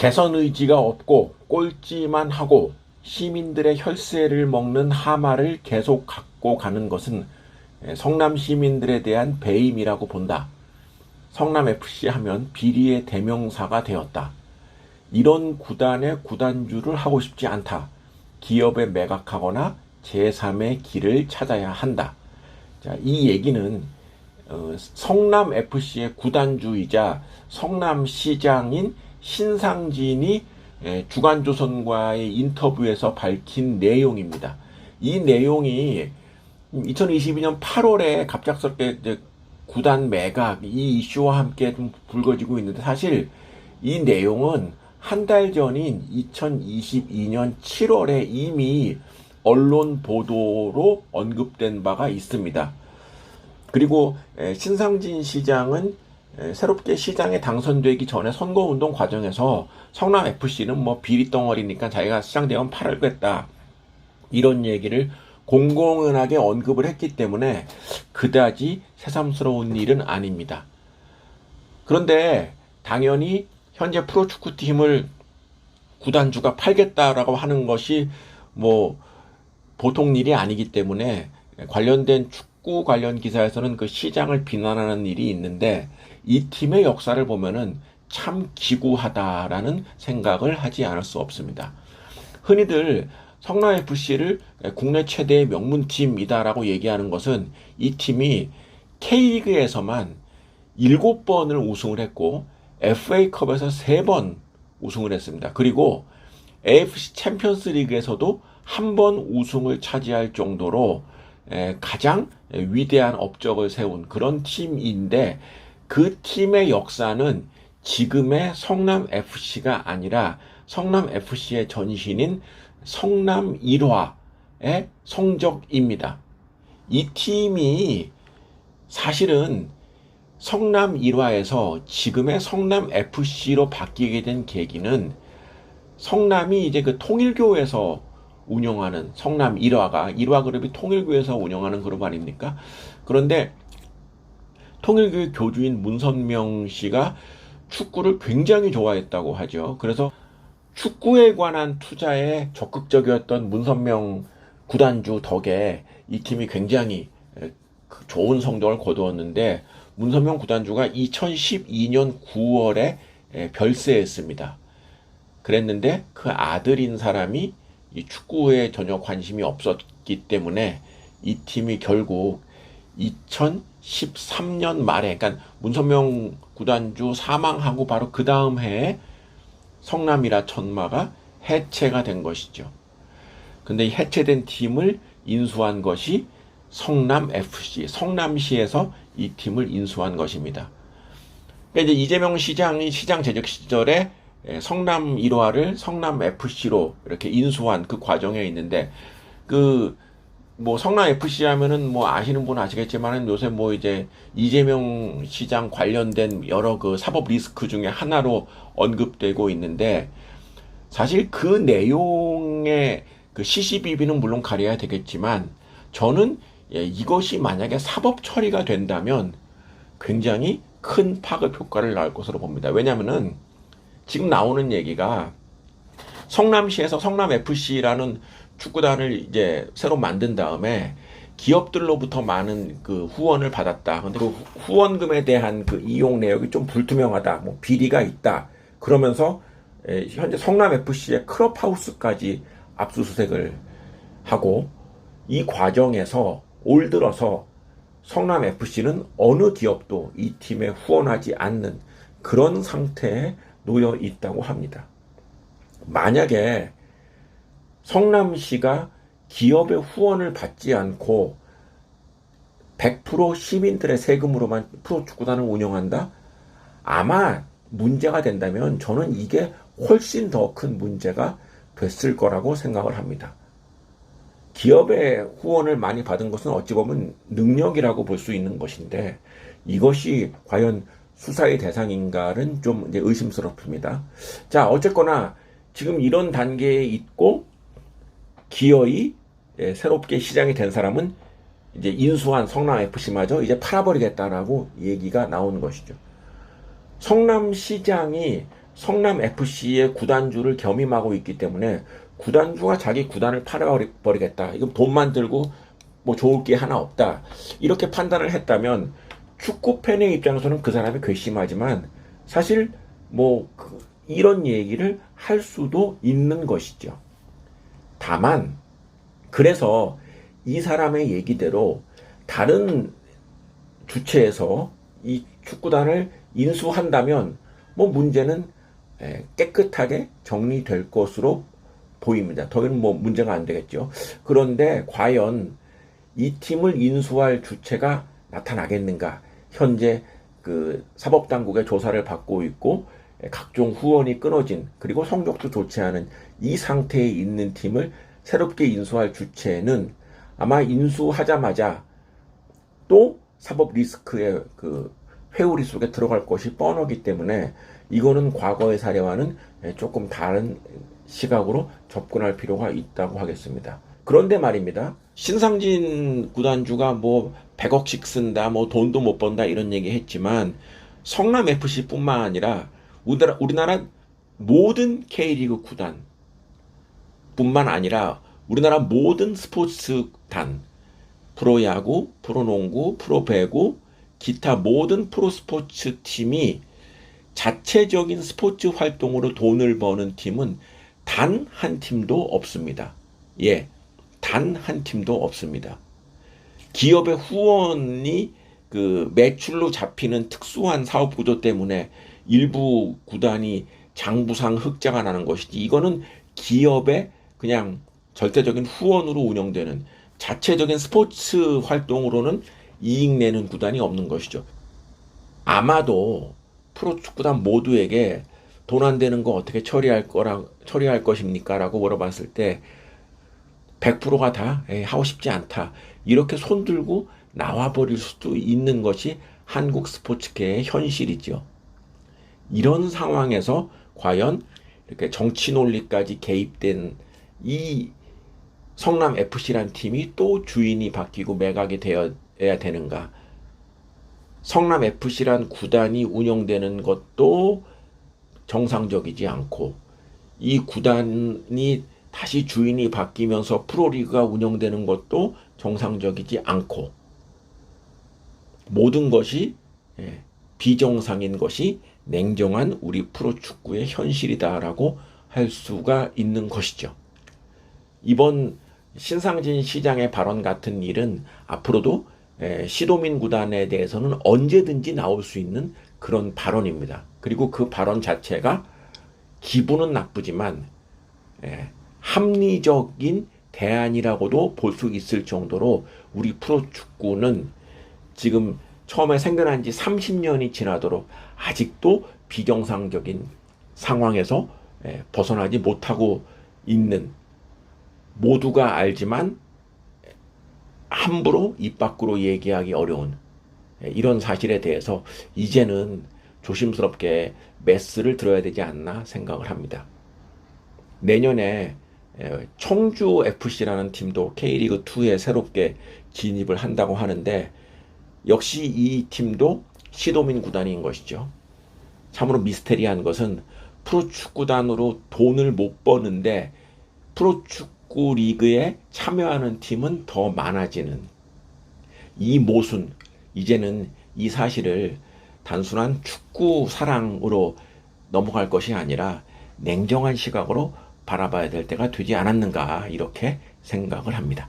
개선 의지가 없고 꼴찌만 하고 시민들의 혈세를 먹는 하마를 계속 갖고 가는 것은 성남 시민들에 대한 배임이라고 본다. 성남FC 하면 비리의 대명사가 되었다. 이런 구단의 구단주를 하고 싶지 않다. 기업에 매각하거나 제3의 길을 찾아야 한다. 자, 이 얘기는 성남FC의 구단주이자 성남시장인 신상진이 주간조선과의 인터뷰에서 밝힌 내용입니다. 이 내용이 2022년 8월에 갑작스럽게 구단 매각 이 이슈와 함께 좀 불거지고 있는데, 사실 이 내용은 한 달 전인 2022년 7월에 이미 언론 보도로 언급된 바가 있습니다. 그리고 신상진 시장은 새롭게 시장에 당선되기 전에 선거운동 과정에서 성남FC는 뭐 비리덩어리니까 자기가 시장되면 팔겠다, 이런 얘기를 공공연하게 언급을 했기 때문에 그다지 새삼스러운 일은 아닙니다. 그런데 당연히 현재 프로축구팀을 구단주가 팔겠다라고 하는 것이 뭐 보통 일이 아니기 때문에 관련된 축구 관련 기사에서는 그 시장을 비난하는 일이 있는데, 이 팀의 역사를 보면은 참 기구하다라는 생각을 하지 않을 수 없습니다. 흔히들 성남FC를 국내 최대의 명문팀이다라고 얘기하는 것은 이 팀이 K리그에서만 7번을 우승을 했고 FA컵에서 3번 우승을 했습니다. 그리고 AFC 챔피언스 리그에서도 한 번 우승을 차지할 정도로 가장 위대한 업적을 세운 그런 팀인데, 그 팀의 역사는 지금의 성남FC가 아니라 성남FC의 전신인 성남 1화의 성적입니다. 이 팀이 사실은 성남 1화에서 지금의 성남FC로 바뀌게 된 계기는, 성남이 이제 그 통일교에서 운영하는 성남 1화가 1화 그룹이 통일교에서 운영하는 그룹 아닙니까? 그런데 통일교의 교주인 문선명 씨가 축구를 굉장히 좋아했다고 하죠. 그래서 축구에 관한 투자에 적극적이었던 문선명 구단주 덕에 이 팀이 굉장히 좋은 성적을 거두었는데, 문선명 구단주가 2012년 9월에 별세했습니다. 그랬는데 그 아들인 사람이 이 축구에 전혀 관심이 없었기 때문에 이 팀이 결국 2013년 말에, 그러니까 문선명 구단주 사망하고 바로 그 다음 해에 성남이라 천마가 해체가 된 것이죠. 근데 이 해체된 팀을 인수한 것이 성남FC, 성남시에서 이 팀을 인수한 것입니다. 그러니까 이제 이재명 시장이 시장 재직 시절에 성남 1화를 성남FC로 이렇게 인수한 그 과정에 있는데, 뭐 성남FC 하면은 뭐 아시는 분은 아시겠지만은 요새 뭐 이제 이재명 시장 관련된 여러 그 사법 리스크 중에 하나로 언급되고 있는데, 사실 그 내용의 그 시시비비는 물론 가려야 되겠지만, 저는 이것이 만약에 사법 처리가 된다면 굉장히 큰 파급 효과를 낳을 것으로 봅니다. 왜냐면은 지금 나오는 얘기가 성남시에서 성남FC라는 축구단을 이제 새로 만든 다음에 기업들로부터 많은 그 후원을 받았다. 근데 그 후원금에 대한 그 이용 내역이 좀 불투명하다, 뭐 비리가 있다. 그러면서 현재 성남FC의 클럽하우스까지 압수수색을 하고, 이 과정에서 올 들어서 성남FC는 어느 기업도 이 팀에 후원하지 않는 그런 상태에 놓여 있다고 합니다. 만약에 성남시가 기업의 후원을 받지 않고 100% 시민들의 세금으로만 프로축구단을 운영한다? 아마 문제가 된다면 저는 이게 훨씬 더 큰 문제가 됐을 거라고 생각을 합니다. 기업의 후원을 많이 받은 것은 어찌 보면 능력이라고 볼 수 있는 것인데, 이것이 과연 수사의 대상인가는 좀 이제 의심스럽습니다. 자, 어쨌거나 지금 이런 단계에 있고 기어이 새롭게 시장이 된 사람은 이제 인수한 성남FC마저 이제 팔아버리겠다라고 얘기가 나오는 것이죠. 성남시장이 성남 FC의 구단주를 겸임하고 있기 때문에 구단주가 자기 구단을 팔아버리겠다. 이건 돈만 들고 뭐 좋을 게 하나 없다. 이렇게 판단을 했다면 축구 팬의 입장에서는 그 사람이 괘씸하지만 사실 뭐 이런 얘기를 할 수도 있는 것이죠. 다만 그래서 이 사람의 얘기대로 다른 주체에서 이 축구단을 인수한다면 뭐 문제는 깨끗하게 정리될 것으로 보입니다. 더는 뭐 문제가 안 되겠죠. 그런데 과연 이 팀을 인수할 주체가 나타나겠는가? 현재 그 사법당국의 조사를 받고 있고 각종 후원이 끊어진 그리고 성적도 좋지 않은 이 상태에 있는 팀을 새롭게 인수할 주체는 아마 인수하자마자 또 사법 리스크의 그 회오리 속에 들어갈 것이 뻔하기 때문에 이거는 과거의 사례와는 조금 다른 시각으로 접근할 필요가 있다고 하겠습니다. 그런데 말입니다. 신상진 구단주가 뭐 100억씩 쓴다, 뭐 돈도 못 번다 이런 얘기 했지만 성남 FC뿐만 아니라 우리나라 모든 K리그 구단 뿐만 아니라 우리나라 모든 스포츠단, 프로야구, 프로농구, 프로배구, 기타 모든 프로스포츠 팀이 자체적인 스포츠 활동으로 돈을 버는 팀은 단 한 팀도 없습니다. 예, 단 한 팀도 없습니다. 기업의 후원이 그 매출로 잡히는 특수한 사업 구조 때문에 일부 구단이 장부상 흑자가 나는 것이지 이거는 기업의 그냥 절대적인 후원으로 운영되는 자체적인 스포츠 활동으로는 이익 내는 구단이 없는 것이죠. 아마도 프로축구단 모두에게 돈 안 되는 거 어떻게 처리할 것입니까? 라고 물어봤을 때 100%가 다 하고 싶지 않다. 이렇게 손들고 나와버릴 수도 있는 것이 한국 스포츠계의 현실이죠. 이런 상황에서 과연 이렇게 정치 논리까지 개입된 이 성남 FC란 팀이 또 주인이 바뀌고 매각이 되어야 되는가? 성남 FC란 구단이 운영되는 것도 정상적이지 않고 이 구단이 다시 주인이 바뀌면서 프로리그가 운영되는 것도 정상적이지 않고 모든 것이 비정상인 것이 냉정한 우리 프로축구의 현실이다라고 할 수가 있는 것이죠. 이번 신상진 시장의 발언 같은 일은 앞으로도 시도민 구단에 대해서는 언제든지 나올 수 있는 그런 발언입니다. 그리고 그 발언 자체가 기분은 나쁘지만 합리적인 대안이라고도 볼 수 있을 정도로 우리 프로축구는 지금 처음에 생겨난 지 30년이 지나도록 아직도 비정상적인 상황에서 벗어나지 못하고 있는 모두가 알지만 함부로 입 밖으로 얘기하기 어려운 이런 사실에 대해서 이제는 조심스럽게 메스를 들어야 되지 않나 생각을 합니다. 내년에 청주 FC라는 팀도 K리그2에 새롭게 진입을 한다고 하는데 역시 이 팀도 시도민 구단인 것이죠. 참으로 미스테리한 것은 프로축구단으로 돈을 못 버는데 프로축구 리그에 참여하는 팀은 더 많아지는 이 모순, 이제는 이 사실을 단순한 축구 사랑으로 넘어갈 것이 아니라 냉정한 시각으로 바라봐야 될 때가 되지 않았는가 이렇게 생각을 합니다.